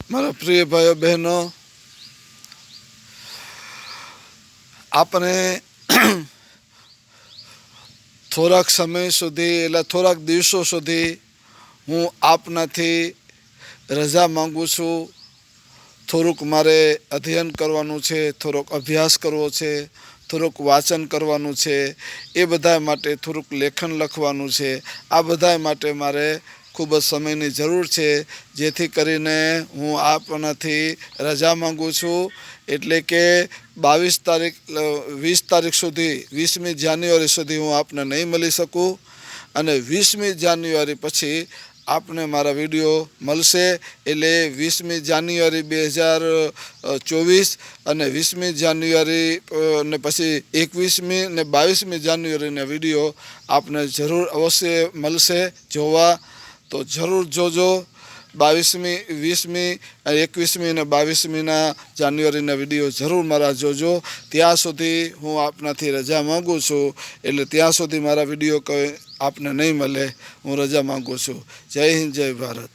મારા પ્રિય ભાઈઓ બહેનો, આપણે થોડાક સમય સુધી એટલે થોડાક દિવસો સુધી હું આપનાથી રજા માંગુ છું. થોડુંક મારે અધ્યયન કરવાનું છે, થોડોક અભ્યાસ કરવો છે, થોડુંક વાંચન કરવાનું છે, એ બધા માટે થોડુંક લેખન લખવાનું છે. આ બધા માટે મારે ખૂબ જ સમયની જરૂર છે, જેથી કરીને હું આપનાથી રજા માંગુ છું. એટલે કે 20 તારીખ સુધી 20મી જાન્યુઆરી સુધી હું આપને નહીં મળી શકું, અને 20મી જાન્યુઆરી પછી આપને મારા વિડીયો મળશે. એટલે 20મી જાન્યુઆરી 2024 અને 20મી જાન્યુઆરી ને પછી 21મી ને 22મી જાન્યુઆરીના વિડીયો આપને જરૂર અવશ્ય મળશે જોવા. તો જરૂર જોજો. 22મી, 20મી, 21મી અને 22મીના જાન્યુઆરીના વિડીયો જરૂર મારા જોજો. ત્યાં સુધી હું આપનાથી રજા માગું છું. એટલે ત્યાં સુધી મારા વિડીયો કંઈ આપને નહીં મળે, હું રજા માગું છું. જય હિન્દ, જય ભારત.